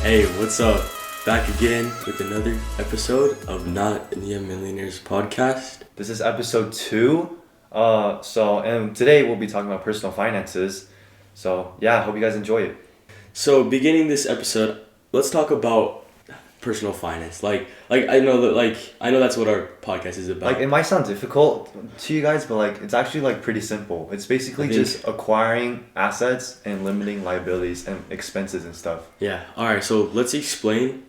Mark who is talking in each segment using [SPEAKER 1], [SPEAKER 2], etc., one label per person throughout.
[SPEAKER 1] Hey, what's up? Back again with another episode of Not Yet Millionaires podcast.
[SPEAKER 2] This is episode 2. And today we'll be talking about personal finances. So yeah, I hope you guys enjoy it.
[SPEAKER 1] So beginning this episode, let's talk about personal finance. I know that's what our podcast is about.
[SPEAKER 2] Like, it might sound difficult to you guys, but it's actually pretty simple. It's basically just acquiring assets and limiting liabilities and expenses and stuff.
[SPEAKER 1] Yeah. All right. So let's explain.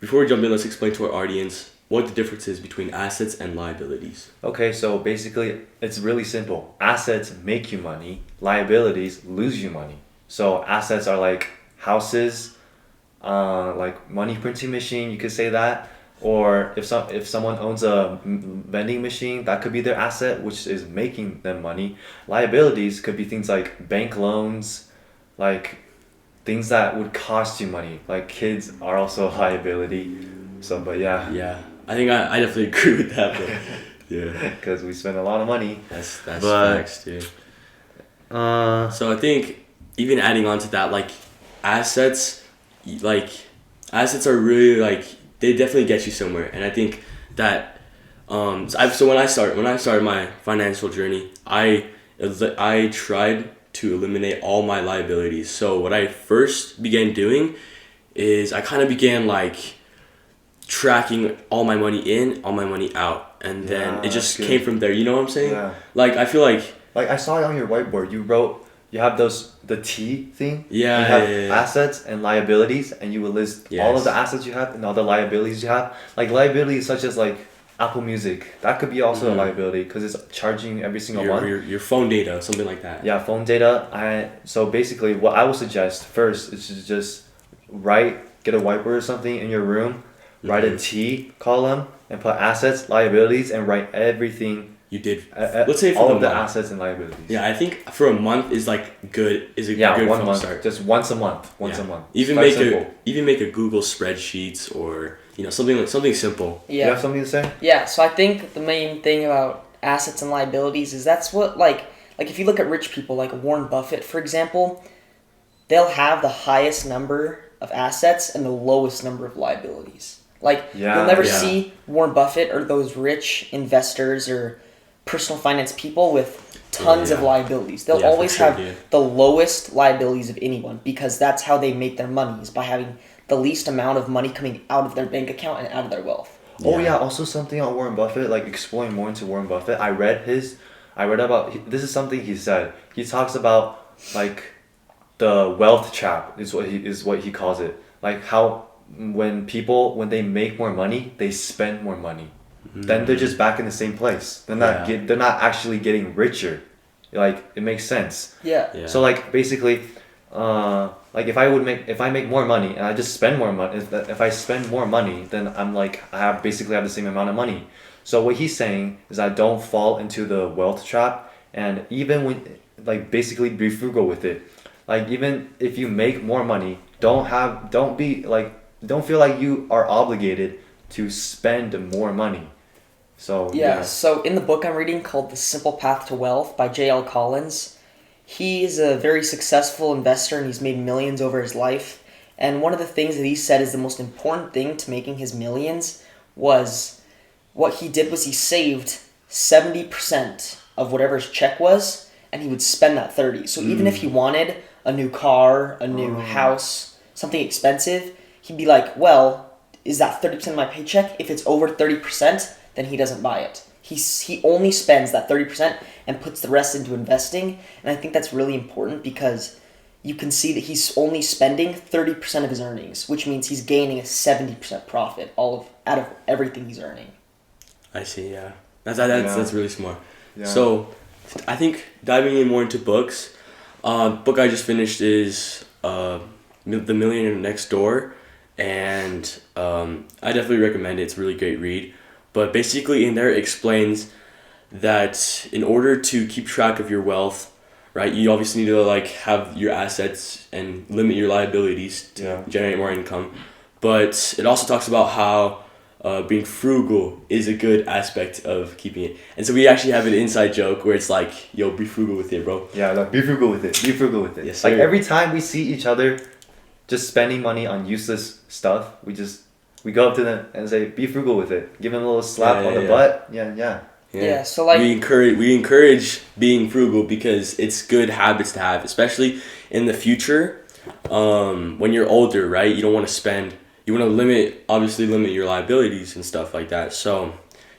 [SPEAKER 1] Before we jump in, let's explain to our audience what the difference is between assets and liabilities.
[SPEAKER 2] Okay, so basically it's really simple. Assets make you money. Liabilities lose you money. So assets are like houses, like money printing machine, you could say that. Or if someone owns a vending machine, that could be their asset, which is making them money. Liabilities could be things like bank loans, like things that would cost you money. Like kids are also a liability. So, but yeah.
[SPEAKER 1] Yeah, I think I definitely agree with that. But yeah,
[SPEAKER 2] because we spend a lot of money.
[SPEAKER 1] That's facts, dude. So I think even adding on to that, assets are really they definitely get you somewhere, and I think that so when I started my financial journey, I tried to eliminate all my liabilities. So what I first began doing is I kind of began tracking all my money in, all my money out, and then it just came from there. You know what I'm saying?
[SPEAKER 2] Yeah.
[SPEAKER 1] I feel like
[SPEAKER 2] I saw it on your whiteboard. You have the T thing.
[SPEAKER 1] Yeah.
[SPEAKER 2] You have assets and liabilities, and you will list all of the assets you have and all the liabilities you have. Like liabilities such as Apple Music, that could be also a liability because it's charging every single month.
[SPEAKER 1] Your phone data, something like that.
[SPEAKER 2] Yeah, phone data. So basically, what I would suggest first is to just get a whiteboard or something in your room, write a T column, and put assets, liabilities, and write everything.
[SPEAKER 1] You did. Let's say for
[SPEAKER 2] all of the assets and liabilities.
[SPEAKER 1] Yeah, I think for a month is good. Is a good
[SPEAKER 2] 1 month.
[SPEAKER 1] start.
[SPEAKER 2] Just once a month. A month.
[SPEAKER 1] Even make a Google spreadsheets or something simple.
[SPEAKER 2] Yeah. You have something to say?
[SPEAKER 3] Yeah. So I think the main thing about assets and liabilities is that's what if you look at rich people like Warren Buffett, for example, they'll have the highest number of assets and the lowest number of liabilities. You'll never see Warren Buffett or those rich investors or personal finance people with tons of liabilities. They'll always have the lowest liabilities of anyone because that's how they make their money, is by having the least amount of money coming out of their bank account and out of their wealth.
[SPEAKER 2] Oh yeah, also something on Warren Buffett, exploring more into Warren Buffett. I read about this is something he said. He talks about the wealth trap is what he calls it. How when they make more money, they spend more money. Then they're just back in the same place. They're not actually getting richer. It makes sense.
[SPEAKER 3] Yeah.
[SPEAKER 2] So basically, if I make more money and I just spend more money, if I spend more money, then I basically have the same amount of money. So what he's saying is I don't fall into the wealth trap, and even when basically be frugal with it. Even if you make more money, don't feel like you are obligated to spend more money. So
[SPEAKER 3] So in the book I'm reading called The Simple Path to Wealth by J.L. Collins, he's a very successful investor and he's made millions over his life. And one of the things that he said is the most important thing to making his millions was what he did was he saved 70% of whatever his check was, and he would spend that 30%. So even if he wanted a new car, a new house, something expensive, he'd be like, well, is that 30% of my paycheck? If it's over 30%, then he doesn't buy it. He only spends that 30% and puts the rest into investing. And I think that's really important because you can see that he's only spending 30% of his earnings, which means he's gaining a 70% profit out of everything he's earning.
[SPEAKER 1] I see, yeah. That's really smart.
[SPEAKER 2] Yeah.
[SPEAKER 1] So I think diving in more into books, book I just finished is The Millionaire Next Door, and I definitely recommend it. It's a really great read. But basically in there it explains that in order to keep track of your wealth, right, you obviously need to have your assets and limit your liabilities to generate more income. But it also talks about how being frugal is a good aspect of keeping it. And so we actually have an inside joke where it's yo, be frugal with it, bro.
[SPEAKER 2] Yeah, be frugal with it. Be frugal with it.
[SPEAKER 1] Yes, sir.
[SPEAKER 2] Every time we see each other, just spending money on useless stuff. We go up to them and say, be frugal with it. Give them a little slap on the butt. Yeah.
[SPEAKER 3] Yeah, so like
[SPEAKER 1] we encourage being frugal because it's good habits to have, especially in the future. When you're older, right? You don't want to spend. You want to limit your liabilities and stuff like that. So,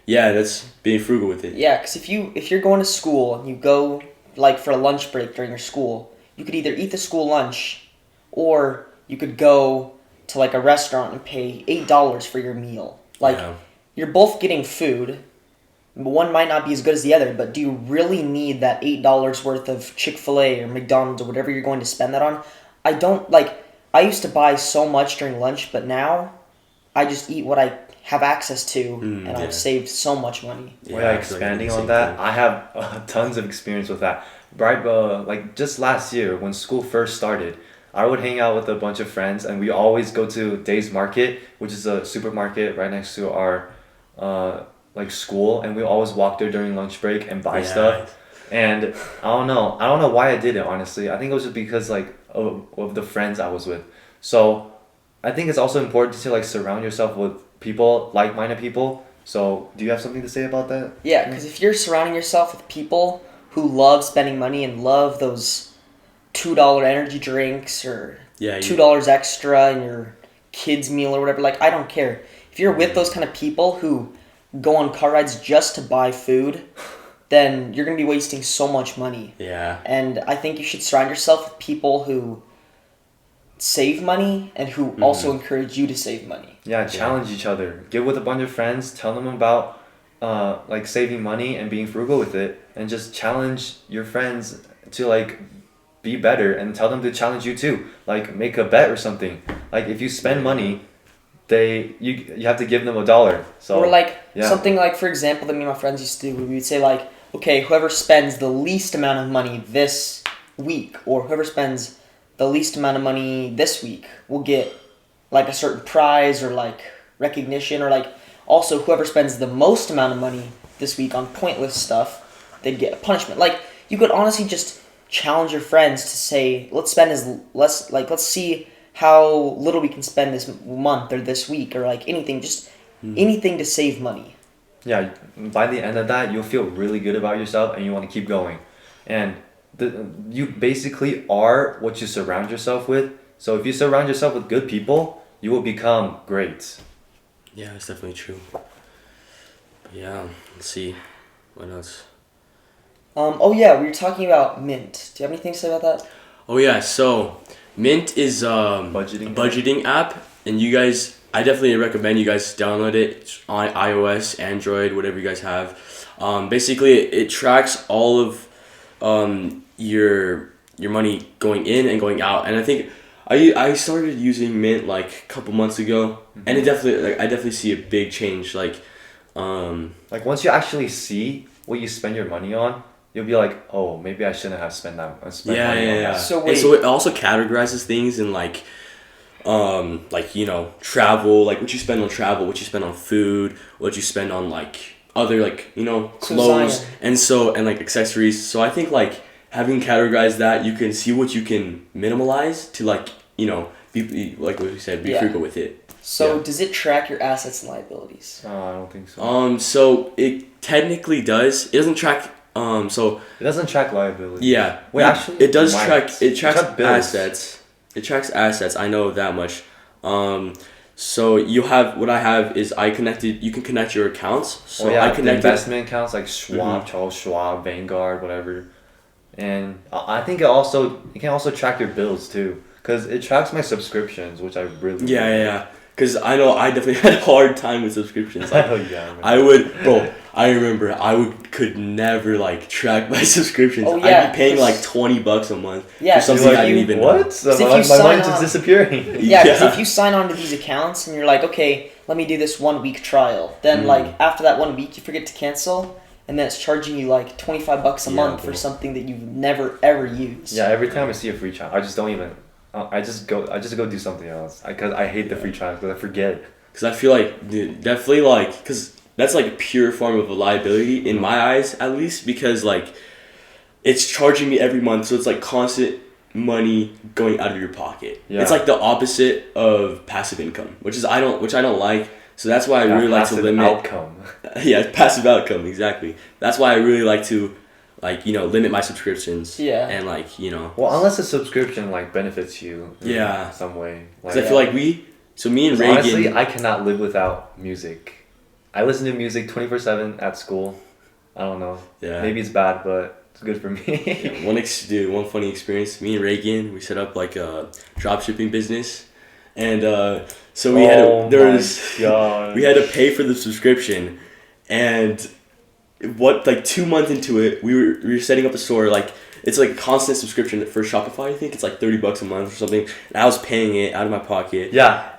[SPEAKER 1] yeah, that's being frugal with it.
[SPEAKER 3] Yeah, because if you're going to school and you go like for a lunch break during your school, you could either eat the school lunch, or you could go to like a restaurant and pay $8 for your meal. Like you're both getting food. One might not be as good as the other, but do you really need that $8 worth of Chick-fil-A or McDonald's or whatever you're going to spend that on? I don't, like, I used to buy so much during lunch, but now I just eat what I have access to, and I've saved so much money.
[SPEAKER 2] Yeah, expanding on that, I have tons of experience with that. Right, like just last year when school first started, I would hang out with a bunch of friends, and we always go to Days Market, which is a supermarket right next to our like school, and we always walk there during lunch break and buy stuff. And I don't know why I did it, honestly. I think it was just because like of the friends I was with. So I think it's also important to like surround yourself with people, like-minded people. So do you have something to say about that?
[SPEAKER 3] Yeah, because if you're surrounding yourself with people who love spending money and love those $2 energy drinks or $2 extra in your kid's meal or whatever, like I don't care. If you're with those kind of people who go on car rides just to buy food, then you're going to be wasting so much money.
[SPEAKER 1] Yeah.
[SPEAKER 3] And I think you should surround yourself with people who save money and who also encourage you to save money.
[SPEAKER 2] Yeah, challenge each other. Get with a bunch of friends, tell them about like saving money and being frugal with it, and just challenge your friends to like be better, and tell them to challenge you too. Like make a bet or something. Like if you spend money, you have to give them $1. So
[SPEAKER 3] or like something like, for example, that me and my friends used to do, we would say like, okay, whoever spends the least amount of money this week, or whoever spends the least amount of money this week will get like a certain prize or like recognition, or like also whoever spends the most amount of money this week on pointless stuff, they'd get a punishment. Like you could honestly just challenge your friends to say, let's spend let's see how little we can spend this month or this week, or like anything, just anything to save money.
[SPEAKER 2] Yeah, by the end of that, you'll feel really good about yourself and you want to keep going. And you basically are what you surround yourself with. So if you surround yourself with good people, you will become great.
[SPEAKER 1] Yeah, that's definitely true. But yeah, let's see. What else?
[SPEAKER 3] We were talking about Mint. Do you have anything to say about that?
[SPEAKER 1] Oh yeah, so Mint is a budgeting app, and you guys, I definitely recommend you guys download it. It's on iOS, Android, whatever you guys have. Basically, it tracks all of your money going in and going out, and I think I started using Mint like a couple months ago, and it definitely I definitely see a big change. Like
[SPEAKER 2] once you actually see what you spend your money on, you'll be like, oh, maybe I shouldn't have spent money on that.
[SPEAKER 3] So
[SPEAKER 1] it also categorizes things in like travel, like what you spend on travel, what you spend on food, what you spend on like other like clothes, and like accessories. So I think like having categorized that, you can see what you can minimalize to like be like what we said, be frugal with it.
[SPEAKER 3] So does it track your assets and liabilities?
[SPEAKER 2] I don't think so.
[SPEAKER 1] So it technically does. It doesn't track. So
[SPEAKER 2] it doesn't track liabilities.
[SPEAKER 1] Yeah.
[SPEAKER 2] Wait, actually,
[SPEAKER 1] it does track. It tracks
[SPEAKER 2] assets.
[SPEAKER 1] It tracks assets. I know that much. So what I have is you can connect your accounts. So I connected
[SPEAKER 2] investment accounts like Schwab, Charles Schwab, Vanguard, whatever. And I think it can also track your bills too, because it tracks my subscriptions, which I really
[SPEAKER 1] Yeah. Because I know I definitely had a hard time with subscriptions. Like, I remember I could never like track my subscriptions. I'd be paying like $20 a month for something I didn't even know.
[SPEAKER 2] What? So my money's just disappearing.
[SPEAKER 3] Yeah, because if you sign on to these accounts and you're like, okay, let me do this 1 week trial, then like after that 1 week you forget to cancel, and then it's charging you like $25 a month for something that you've never ever used.
[SPEAKER 2] Yeah, every time I see a free trial, I just don't even. I just go do something else because I hate the free trials because I forget.
[SPEAKER 1] Because I feel like definitely like because that's like a pure form of a liability in my eyes, at least, because like it's charging me every month, so it's like constant money going out of your pocket.
[SPEAKER 2] Yeah.
[SPEAKER 1] It's like the opposite of passive income, which I don't like. So that's why I really like to limit
[SPEAKER 2] outcome.
[SPEAKER 1] Yeah, passive outcome, exactly. That's why I really like to limit my subscriptions.
[SPEAKER 3] Yeah.
[SPEAKER 1] And
[SPEAKER 2] Well, unless the subscription like benefits you in some way.
[SPEAKER 1] Because I feel like me and Reagan.
[SPEAKER 2] Honestly, I cannot live without music. I listen to music 24/7 at school. I don't know. Yeah. Maybe it's bad, but it's good for me.
[SPEAKER 1] One funny experience. Me and Reagan, we set up like a drop shipping business, and so we had to pay for the subscription, and 2 months into it, we were setting up a store. Like it's like a constant subscription for Shopify. I think it's like $30 a month or something. And I was paying it out of my pocket.
[SPEAKER 2] Yeah,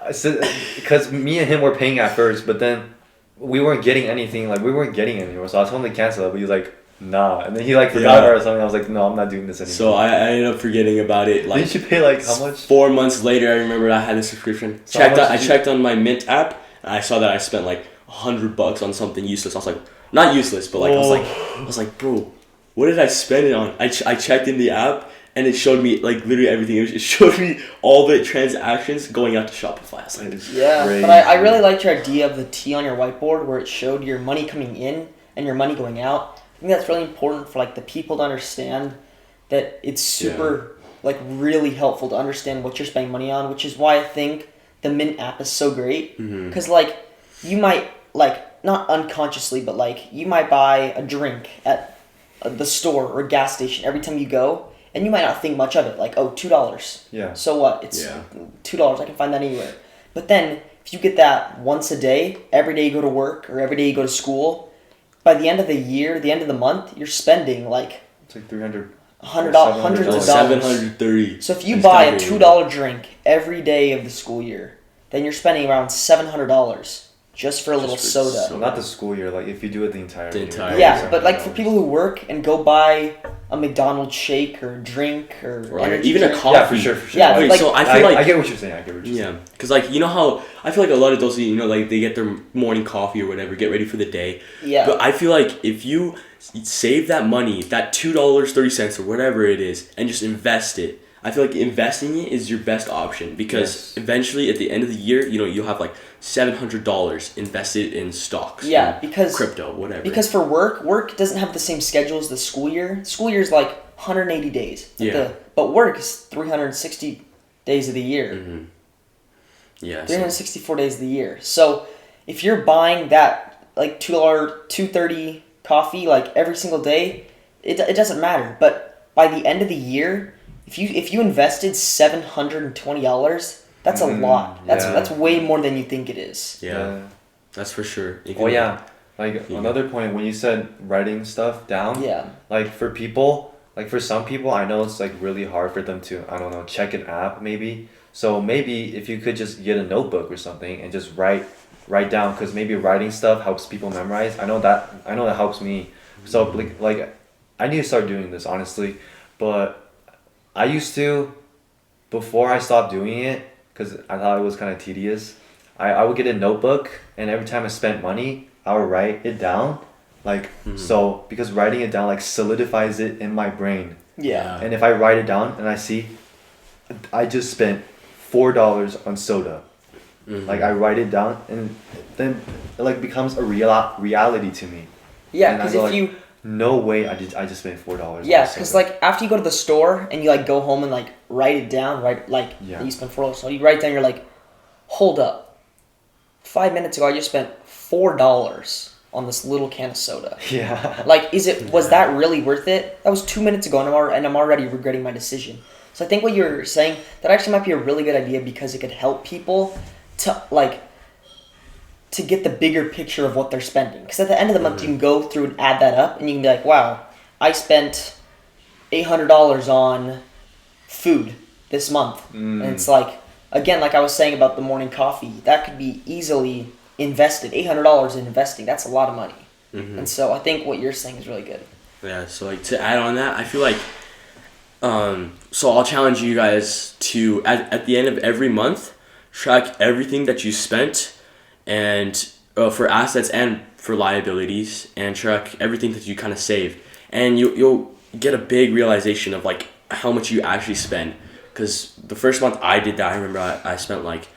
[SPEAKER 2] because me and him were paying at first, but then we weren't getting anything. Like we weren't getting anymore. So I told him to cancel it, but he was like, nah. And then he forgot about it or something. I was like, no, I'm not doing this anymore.
[SPEAKER 1] So I ended up forgetting about it.
[SPEAKER 2] Didn't you pay how much?
[SPEAKER 1] 4 months later, I remember I had a subscription. So I checked on my Mint app, and I saw that I spent like $100 on something useless. I was like, not useless, but I was like, bro, what did I spend it on? I checked in the app, and it showed me literally everything. It showed me all the transactions going out to Shopify. I was like,
[SPEAKER 3] crazy. But I really liked your idea of the T on your whiteboard where it showed your money coming in and your money going out. I think that's really important for the people to understand that it's super really helpful to understand what you're spending money on, which is why I think the Mint app is so great. Because you might not unconsciously, but you might buy a drink at the store or a gas station every time you go, and you might not think much of it. $2.
[SPEAKER 2] Yeah.
[SPEAKER 3] So what? It's $2. I can find that anywhere. But then if you get that once a day, every day you go to work or every day you go to school, by the end of the year, the end of the month, you're spending
[SPEAKER 2] it's like $300.
[SPEAKER 3] hundreds of dollars.
[SPEAKER 1] $730.
[SPEAKER 3] So if you buy a $2 drink every day of the school year, then you're spending around $700 just for a little soda.
[SPEAKER 2] So not the school year, if you do it the entire year.
[SPEAKER 3] Yeah, but for people who work and go buy a McDonald's shake or a drink or
[SPEAKER 1] even
[SPEAKER 3] drink.
[SPEAKER 1] a coffee.
[SPEAKER 2] Yeah, for sure.
[SPEAKER 1] Yeah, so I feel
[SPEAKER 2] I get what you're saying.
[SPEAKER 1] Yeah, because you know how I feel like a lot of those they get their morning coffee or whatever, get ready for the day.
[SPEAKER 3] Yeah.
[SPEAKER 1] But I feel like if you save that money, that $2.30 or whatever it is, and just invest it, I feel like investing it is your best option because eventually at the end of the year, you'll have $700 invested in stocks.
[SPEAKER 3] Yeah, because
[SPEAKER 1] crypto, whatever.
[SPEAKER 3] Because for work doesn't have the same schedule as the school year. School year is 180 days. But work is 360 days of the year.
[SPEAKER 1] Mm-hmm. Yeah.
[SPEAKER 3] 364 days of the year. So if you're buying that $2, $2.30 coffee every single day, it doesn't matter. But by the end of the year, if you invested $720, that's a lot. That's way more than you think it is.
[SPEAKER 1] Yeah. That's for sure.
[SPEAKER 2] Another point when you said writing stuff down.
[SPEAKER 3] Yeah.
[SPEAKER 2] For people, for some people, I know it's really hard for them to, I don't know, check an app maybe. So maybe if you could just get a notebook or something and just write down, because maybe writing stuff helps people memorize. I know that helps me. So I need to start doing this honestly, but I used to, before I stopped doing it, because I thought it was kind of tedious, I would get a notebook, and every time I spent money, I would write it down. So, because writing it down solidifies it in my brain.
[SPEAKER 3] Yeah.
[SPEAKER 2] And if I write it down and I see, I just spent $4 on soda. Mm-hmm. I write it down, and then it becomes a reality to me.
[SPEAKER 3] Yeah, because if you...
[SPEAKER 2] No way! I just spent $4.
[SPEAKER 3] Yeah, because after you go to the store and you go home and write it down, you spent $4. So you write down, you're hold up, 5 minutes ago I just spent $4 on this little can of soda.
[SPEAKER 2] Yeah.
[SPEAKER 3] Was that really worth it? That was 2 minutes ago, and I'm already regretting my decision. So I think what you're saying, that actually might be a really good idea because it could help people to get the bigger picture of what they're spending. Because at the end of the month, you can go through and add that up, and you can be like, wow, I spent $800 on food this month. And it's again, I was saying about the morning coffee, that could be easily invested. $800 in investing, that's a lot of money. Mm-hmm. And so I think what you're saying is really good.
[SPEAKER 1] Yeah, so to add on that, I feel so I'll challenge you guys to, at the end of every month, track everything that you spent and for assets and for liabilities, and track everything that you kind of save, and you'll get a big realization of how much you actually spend. Because the first month I did that, I remember I spent like,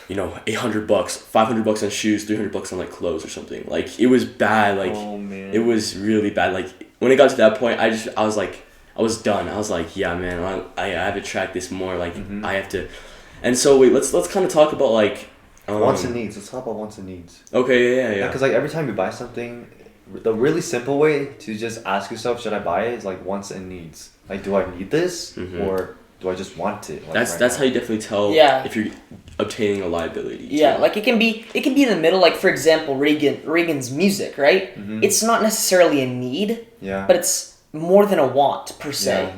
[SPEAKER 1] $800, $500 on shoes, $300 on like clothes or something. Like it was bad. Like
[SPEAKER 2] Oh man.
[SPEAKER 1] it was really bad. Like when it got to that point, I was like, I was done. I was like, yeah, man, I have to track this more. Like I have to. And so wait, let's kind of talk about like
[SPEAKER 2] wants and needs. Let's talk about wants and needs.
[SPEAKER 1] Okay, yeah.
[SPEAKER 2] Because like every time you buy something, the really simple way to just ask yourself, should I buy it? Is like wants and needs. Like, do I need this or do I just want it? Like,
[SPEAKER 1] that's how you definitely tell if you're obtaining a liability.
[SPEAKER 3] Yeah, like it can be in the middle. Like for example, Reagan's music, right? It's not necessarily a need, but it's more than a want per se.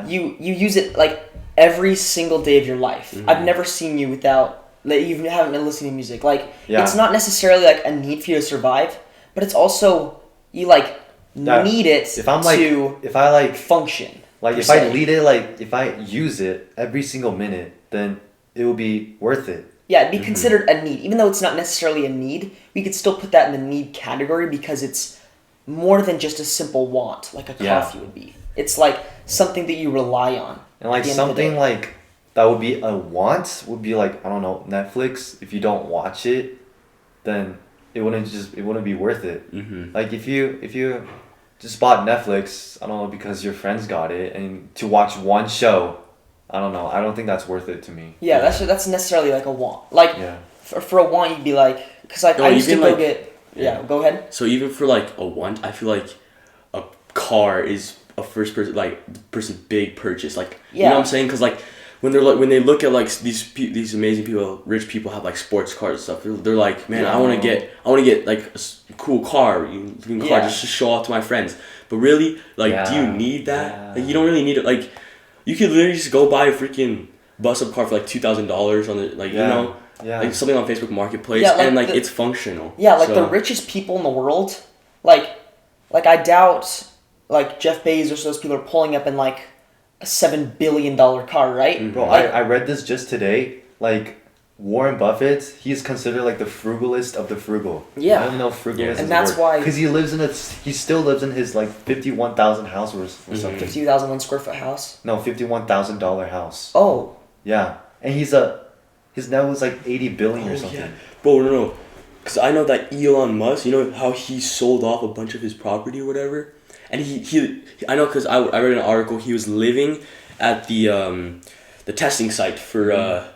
[SPEAKER 3] You use it like every single day of your life. I've never seen you without you haven't been listening to music. Like it's not necessarily like a need for you to survive, but it's also you like need it
[SPEAKER 2] if I
[SPEAKER 3] function.
[SPEAKER 2] Like if I lead it, like if I use it every single minute, then it will be worth it.
[SPEAKER 3] Yeah, it'd be considered a need. Even though it's not necessarily a need, we could still put that in the need category because it's more than just a simple want, like a coffee would be. It's like something that you rely on.
[SPEAKER 2] And like something like that would be a want would be like, I don't know, Netflix. If you don't watch it, then it wouldn't be worth it. Like if you just bought Netflix, I don't know, because your friends got it, and to watch one show, I don't know. I don't think that's worth it to me.
[SPEAKER 3] Yeah, that's necessarily like a want. Like for a want, you'd be like, because like I used to go get. Yeah, go ahead.
[SPEAKER 1] So even for like a want, I feel like a car is a person's big purchase. Like you know what I'm saying? Because like when they look at like these amazing people, rich people have like sports cars and stuff. They're like, man, I want to get like a cool car, just to show off to my friends. But really, like, do you need that? Like, you don't really need it. Like, you could literally just go buy a freaking bus-up car for like $2,000 on the like something on Facebook Marketplace, and like it's functional.
[SPEAKER 3] Yeah, like the richest people in the world, like I doubt like Jeff Bezos or those people are pulling up in like a $7 billion car, right?
[SPEAKER 2] Bro, I read this just today. Like Warren Buffett, he's considered like the frugalist of the frugal.
[SPEAKER 3] Yeah,
[SPEAKER 2] I don't know if frugal is,
[SPEAKER 3] and that's why
[SPEAKER 2] because he still lives in his like 51,000 house or something.
[SPEAKER 3] 50,001 square foot house.
[SPEAKER 2] No, $51,000 house.
[SPEAKER 3] Oh.
[SPEAKER 2] Yeah, and his net was like 80 billion or something.
[SPEAKER 1] Yeah. Bro, no. Because I know that Elon Musk, you know how he sold off a bunch of his property or whatever? And he I know because I read an article, he was living at the testing site for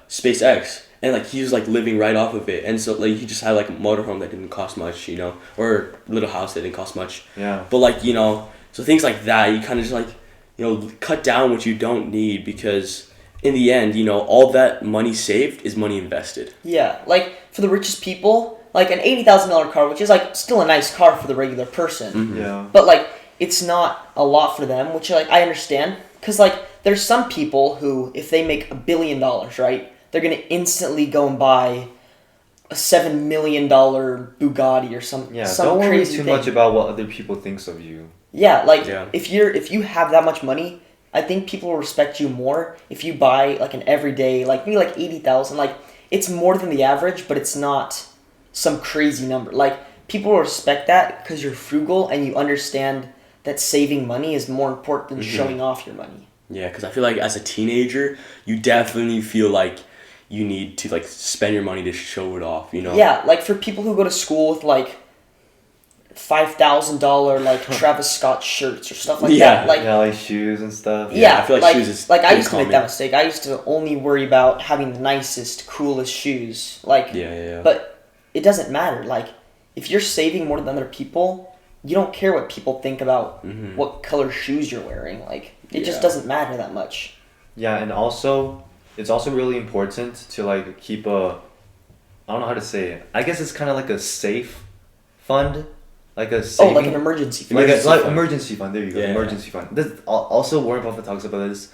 [SPEAKER 1] SpaceX. And like he was like living right off of it. And so like he just had like a motorhome that didn't cost much, or a little house that didn't cost much.
[SPEAKER 2] Yeah.
[SPEAKER 1] But like, so things like that, you kind of just like, cut down what you don't need because in the end, all that money saved is money invested.
[SPEAKER 3] Yeah, like for the richest people, like an $80,000 car, which is like still a nice car for the regular person.
[SPEAKER 2] Yeah.
[SPEAKER 3] But like it's not a lot for them, which like I understand, because like there's some people who, if they make $1 billion, right, they're gonna instantly go and buy a $7 million Bugatti or some
[SPEAKER 2] don't worry
[SPEAKER 3] crazy
[SPEAKER 2] too
[SPEAKER 3] thing.
[SPEAKER 2] much about what other people thinks of you.
[SPEAKER 3] Yeah, like if you have that much money, I think people will respect you more if you buy like an everyday, like maybe like 80,000. Like it's more than the average, but it's not some crazy number. Like people will respect that because you're frugal and you understand that saving money is more important than showing off your money.
[SPEAKER 1] Yeah, because I feel like as a teenager, you definitely feel like you need to like spend your money to show it off.
[SPEAKER 3] Yeah, like for people who go to school with like $5,000 like Travis Scott shirts or stuff like that.
[SPEAKER 2] Like shoes and stuff.
[SPEAKER 1] Yeah, I feel like shoes is
[SPEAKER 3] like I used to make that mistake. I used to only worry about having the nicest, coolest shoes. Like But it doesn't matter. Like if you're saving more than other people, you don't care what people think about what color shoes you're wearing. Like it just doesn't matter that much.
[SPEAKER 2] Yeah, and also it's also really important to like keep I don't know how to say it. I guess it's kind of like a safe fund. Like a saving,
[SPEAKER 3] like an emergency fund.
[SPEAKER 2] Emergency fund. There you go. Emergency fund. This, also, Warren Buffett talks about this.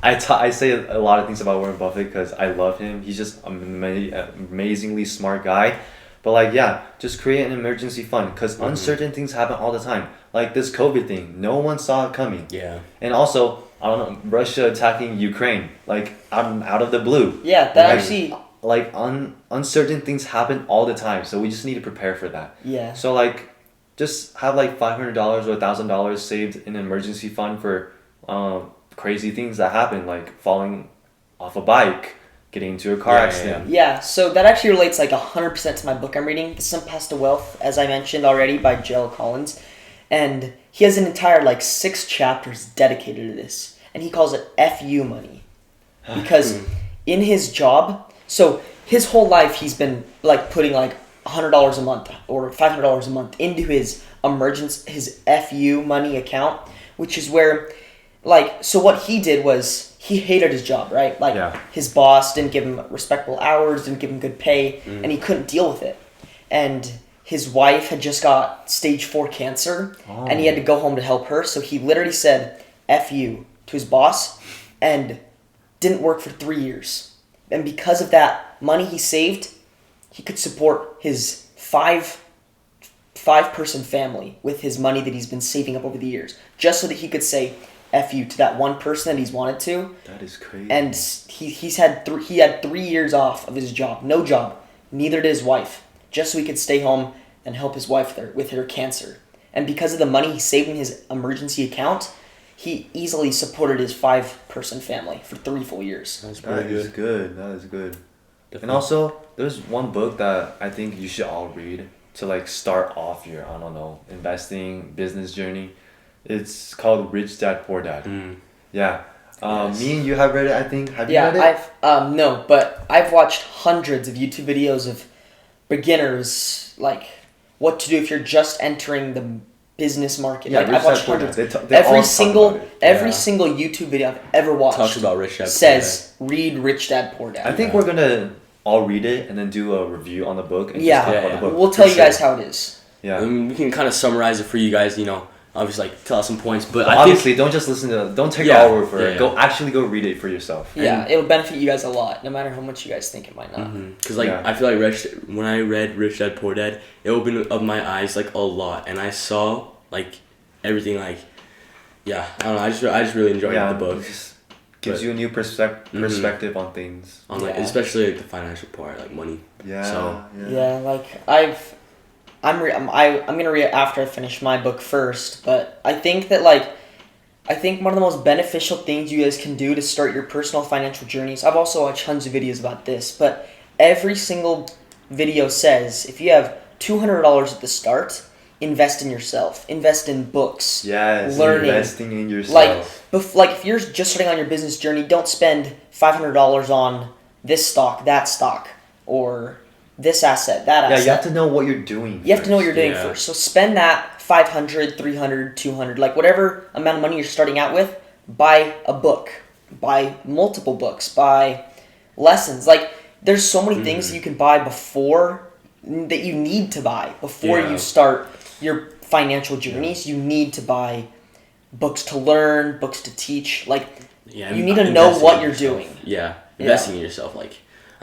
[SPEAKER 2] I say a lot of things about Warren Buffett because I love him. He's just an amazingly smart guy. But just create an emergency fund because uncertain things happen all the time. Like this COVID thing, no one saw it coming.
[SPEAKER 1] Yeah.
[SPEAKER 2] And also, I don't know, Russia attacking Ukraine, like out of the blue.
[SPEAKER 3] Yeah, that actually.
[SPEAKER 2] Like uncertain things happen all the time, so we just need to prepare for that.
[SPEAKER 3] Yeah. So
[SPEAKER 2] just have like $500 or $1,000 saved in an emergency fund for crazy things that happen, like falling off a bike, getting into a car accident.
[SPEAKER 3] Yeah, so that actually relates like 100% to my book I'm reading, The Simple Path to Wealth, as I mentioned already, by J.L. Collins. And he has an entire 6 chapters dedicated to this. And he calls it FU money. Because in his job, so his whole life he's been putting $100 a month or $500 a month into his his FU money account, which is where so what he did was he hated his job, right? His boss didn't give him respectable hours, didn't give him good pay, and he couldn't deal with it. And his wife had just got stage 4 cancer, and he had to go home to help her. So he literally said F you to his boss and didn't work for 3 years. And because of that money he saved, he could support his five-person family with his money that he's been saving up over the years, just so that he could say F you to that one person that he's wanted to.
[SPEAKER 2] That is crazy.
[SPEAKER 3] And he had 3 years off of his job, no job, neither did his wife, just so he could stay home and help his wife with her cancer. And because of the money he saved in his emergency account, he easily supported his 5-person family for 3 full years.
[SPEAKER 2] That is good. Definitely. And also, there's one book that I think you should all read to start off your, I don't know, investing business journey. It's called Rich Dad Poor Dad. Yeah.
[SPEAKER 1] Yes.
[SPEAKER 2] Me and you have read it, I think. Have you read it?
[SPEAKER 3] No, but I've watched hundreds of YouTube videos of beginners, what to do if you're just entering the business market.
[SPEAKER 2] Yeah,
[SPEAKER 3] I've watched hundreds.
[SPEAKER 2] They
[SPEAKER 3] every
[SPEAKER 2] all
[SPEAKER 3] single
[SPEAKER 2] talk about it.
[SPEAKER 3] single YouTube video I've ever watched
[SPEAKER 1] Talks about Rich Dad Poor
[SPEAKER 3] says read Rich Dad Poor Dad.
[SPEAKER 2] I think we're gonna all read it and then do a review on the book and
[SPEAKER 3] Yeah.
[SPEAKER 2] just talk about the book.
[SPEAKER 3] We'll tell you guys how it is.
[SPEAKER 2] Yeah.
[SPEAKER 1] We can kind of summarize it for you guys, obviously tell us some points, but
[SPEAKER 2] obviously don't just listen to don't take our word for it. Go read it for yourself.
[SPEAKER 3] Yeah, it'll benefit you guys a lot, no matter how much you guys think it might not.
[SPEAKER 1] Because I feel like when I read Rich Dad Poor Dad, it opened up my eyes a lot, and I saw everything I don't know. I just really enjoyed the book.
[SPEAKER 2] It just gives you a new perspective on things.
[SPEAKER 1] On especially the financial part, money.
[SPEAKER 2] Yeah.
[SPEAKER 1] So
[SPEAKER 3] I'm gonna read it after I finish my book first, but I think that I think one of the most beneficial things you guys can do to start your personal financial journeys. I've also watched tons of videos about this, but every single video says if you have $200 at the start, invest in yourself, invest in books, learning,
[SPEAKER 2] investing in yourself.
[SPEAKER 3] If you're just starting on your business journey, don't spend $500 on this stock, that stock, or this asset, that asset.
[SPEAKER 2] Yeah, you have to know what you're doing.
[SPEAKER 3] You have to know what you're doing first. So spend that $500, $300, $200, whatever amount of money you're starting out with. Buy a book, buy multiple books, buy lessons. There's so many things that you can buy that you need to buy before you start your financial journeys. You need to buy books to learn, books to teach. You need to know what you're doing.
[SPEAKER 1] Yeah, investing in yourself. I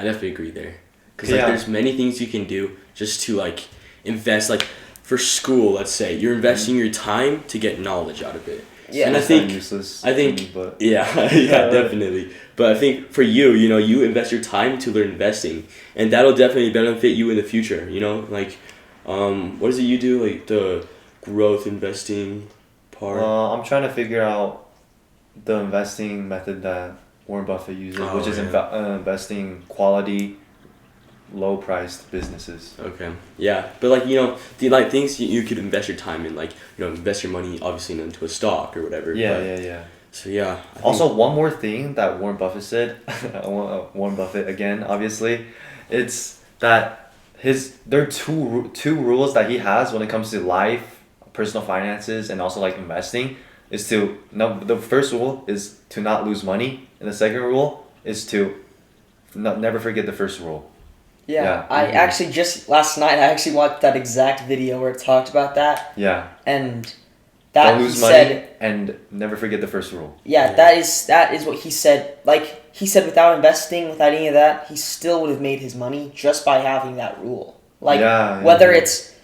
[SPEAKER 1] definitely agree there. Because there's many things you can do just to invest. For school, let's say you're investing your time to get knowledge out of it.
[SPEAKER 3] Yeah,
[SPEAKER 1] and
[SPEAKER 2] useless.
[SPEAKER 1] Definitely. But I think for you, you invest your time to learn investing, and that'll definitely benefit you in the future. What is it you do? The growth investing part.
[SPEAKER 2] I'm trying to figure out the investing method that Warren Buffett uses, which is investing quality, low-priced businesses.
[SPEAKER 1] Okay. Yeah, but the things you could invest your time in, invest your money obviously into a stock or whatever.
[SPEAKER 2] Yeah.
[SPEAKER 1] So yeah.
[SPEAKER 2] Also, one more thing that Warren Buffett said, Warren Buffett again, obviously, it's that there are two rules that he has when it comes to life, personal finances, and also investing. The first rule is to not lose money, and the second rule is to never forget the first rule.
[SPEAKER 3] Yeah. I actually just last night watched that exact video where it talked about that.
[SPEAKER 2] Yeah.
[SPEAKER 3] And that
[SPEAKER 2] don't lose money and never forget the first rule.
[SPEAKER 3] Yeah, that is what he said. He said without investing, without any of that, he still would have made his money just by having that rule. Whether it's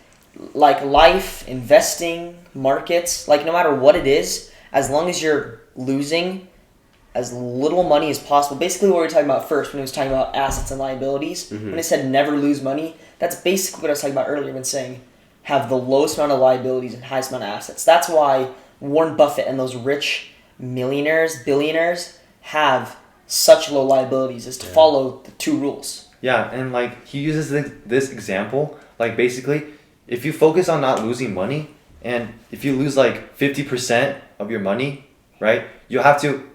[SPEAKER 3] life, investing, markets, no matter what it is, as long as you're losing as little money as possible. Basically what we were talking about first when he was talking about assets and liabilities. When he said never lose money, that's basically what I was talking about earlier when saying have the lowest amount of liabilities and highest amount of assets. That's why Warren Buffett and those rich millionaires, billionaires have such low liabilities is to follow the 2 rules.
[SPEAKER 2] Yeah, and like he uses this example, like basically, if you focus on not losing money, and if you lose like 50% of your money, right, you have to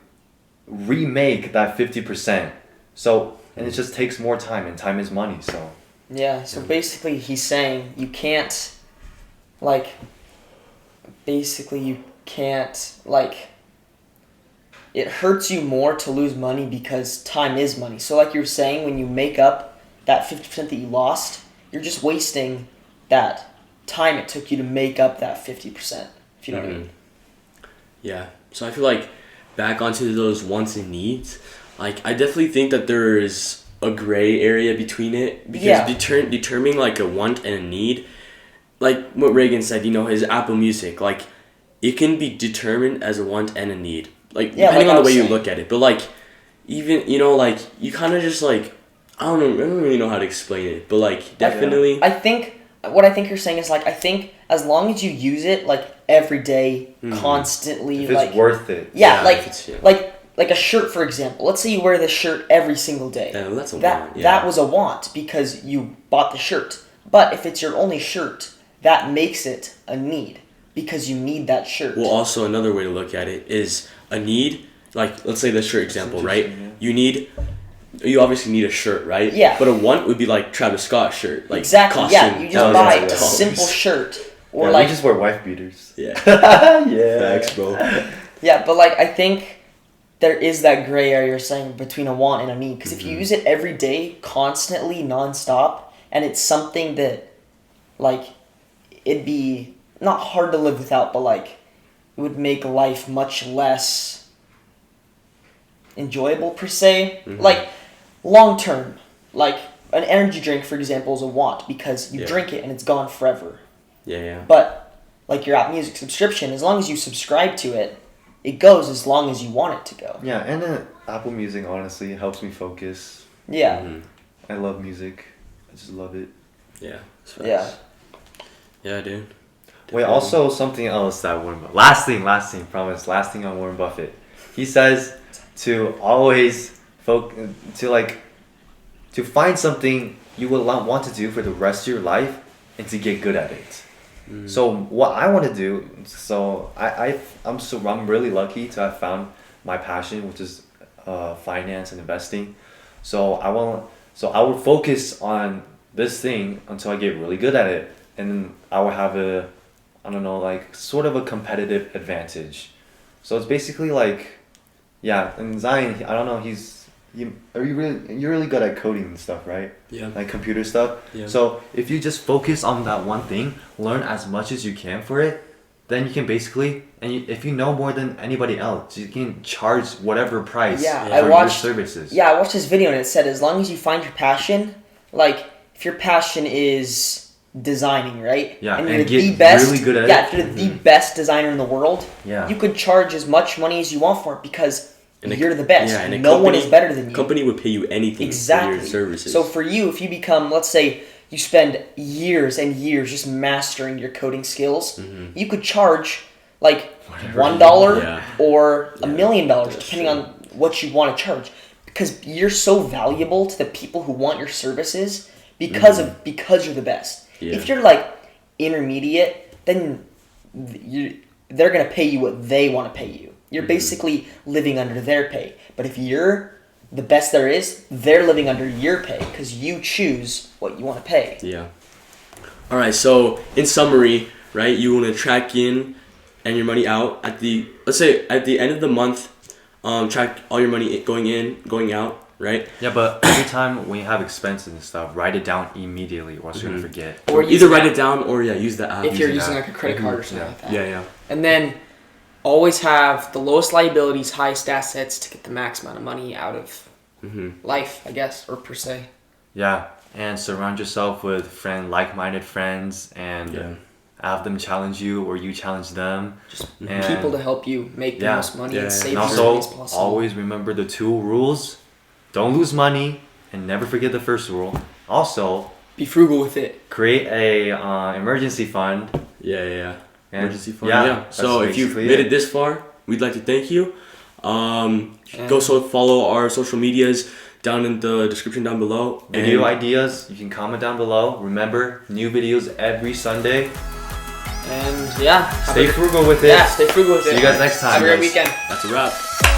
[SPEAKER 2] remake that 50%. So, and it just takes more time, and time is money, so.
[SPEAKER 3] Yeah, so basically he's saying you can't, like, it hurts you more to lose money because time is money. So like you were saying, when you make up that 50% that you lost, you're just wasting that time it took you to make up that 50%, if you know what I mean.
[SPEAKER 1] Yeah, so I feel like back onto those wants and needs, like I definitely think that there is a gray area between it, because determining like a want and a need, like what Reagan said, his Apple Music, like it can be determined as a want and a need, like depending on the way you look at it. But like even like you kind of just like I don't really know how to explain it, but like definitely
[SPEAKER 3] I think what I think you're saying is like I think as long as you use it like every day, constantly,
[SPEAKER 2] if it's
[SPEAKER 3] like
[SPEAKER 2] worth it.
[SPEAKER 3] Yeah, like a shirt, for example. Let's say you wear this shirt every single day.
[SPEAKER 1] That's a
[SPEAKER 3] want.
[SPEAKER 1] Yeah.
[SPEAKER 3] That was a want because you bought the shirt. But if it's your only shirt, that makes it a need because you need that shirt.
[SPEAKER 1] Well, also another way to look at it is a need. Like let's say the shirt example, right? Yeah. You obviously need a shirt, right?
[SPEAKER 3] Yeah.
[SPEAKER 1] But a want would be like Travis Scott's shirt, like
[SPEAKER 3] exactly.
[SPEAKER 1] costume.
[SPEAKER 3] You just buy a simple shirt, or
[SPEAKER 2] we just wear wife beaters.
[SPEAKER 1] Yeah.
[SPEAKER 2] Yeah.
[SPEAKER 1] Facts, bro.
[SPEAKER 3] Yeah, but like I think there is that gray area you're saying between a want and a need, because if you use it every day, constantly, nonstop, and it's something that, like, it'd be not hard to live without, but like it would make life much less enjoyable per se. Like long term, like an energy drink, for example, is a want because you drink it and it's gone forever.
[SPEAKER 1] Yeah.
[SPEAKER 3] But like your Apple Music subscription, as long as you subscribe to it, it goes as long as you want it to go.
[SPEAKER 2] Yeah, and Apple Music honestly helps me focus.
[SPEAKER 3] Yeah.
[SPEAKER 2] I love music. I just love it.
[SPEAKER 1] Yeah.
[SPEAKER 3] Yeah.
[SPEAKER 1] Yeah, dude.
[SPEAKER 2] Wait, also something else that last thing, promise. Last thing on Warren Buffett. He says to always to find something you will want to do for the rest of your life and to get good at it. So what I want to do, I'm really lucky to have found my passion, which is finance and investing. So I will focus on this thing until I get really good at it, and then I will have sort of a competitive advantage. So it's basically like, and Zion, I don't know, you're really good at coding and stuff, right?
[SPEAKER 1] Yeah.
[SPEAKER 2] Like computer stuff.
[SPEAKER 1] Yeah.
[SPEAKER 2] So if you just focus on that one thing, learn as much as you can for it, then you can basically, if you know more than anybody else, you can charge whatever price for your services.
[SPEAKER 3] Yeah, I watched this video and it said as long as you find your passion, like if your passion is designing, right?
[SPEAKER 2] Yeah,
[SPEAKER 3] and
[SPEAKER 2] you're
[SPEAKER 3] you're
[SPEAKER 2] get
[SPEAKER 3] the best,
[SPEAKER 2] really good at
[SPEAKER 3] if you're the best designer in the world,
[SPEAKER 2] you
[SPEAKER 3] could charge as much money as you want for it because you're the best.
[SPEAKER 1] Yeah,
[SPEAKER 3] no one is better than you.
[SPEAKER 1] Company would pay you anything for your services.
[SPEAKER 3] So for you, if you become, let's say, you spend years and years just mastering your coding skills, you could charge like $1 or $1 million, depending on what you want to charge, because you're so valuable to the people who want your services because you're the best.
[SPEAKER 1] Yeah.
[SPEAKER 3] If you're like intermediate, then they're gonna pay you what they want to pay you. You're basically living under their pay. But if you're the best there is, they're living under your pay because you choose what you want to pay.
[SPEAKER 1] Yeah. All right. So in summary, right, you want to track in and your money out let's say at the end of the month, track all your money going in, going out, right?
[SPEAKER 2] Yeah, but every time when you have expenses and stuff, write it down immediately, or else you're gonna forget.
[SPEAKER 3] Or
[SPEAKER 1] either write it down or use the app.
[SPEAKER 3] If you're using like a credit card or something like that.
[SPEAKER 1] Yeah.
[SPEAKER 4] And then always have the lowest liabilities, highest assets to get the max amount of money out of life, I guess, or per se.
[SPEAKER 2] Yeah, and surround yourself with like-minded friends, and have them challenge you or you challenge them.
[SPEAKER 4] Just people to help you make the most money and save
[SPEAKER 2] and
[SPEAKER 4] as money as
[SPEAKER 2] also,
[SPEAKER 4] possible.
[SPEAKER 2] always remember the 2 rules. Don't lose money, and never forget the first rule. Also,
[SPEAKER 4] be frugal with it.
[SPEAKER 2] Create a emergency fund.
[SPEAKER 1] Yeah.
[SPEAKER 2] And
[SPEAKER 1] Emergency fund. Yeah. So if you've made it this far, we'd like to thank you. Go follow our social medias down in the description down below.
[SPEAKER 2] Video ideas, you can comment down below. Remember, new videos every Sunday.
[SPEAKER 4] And yeah,
[SPEAKER 2] Stay frugal with it.
[SPEAKER 4] Yeah, stay frugal with it.
[SPEAKER 2] See you guys next time.
[SPEAKER 4] Have a great
[SPEAKER 2] guys.
[SPEAKER 4] weekend.
[SPEAKER 1] That's a wrap.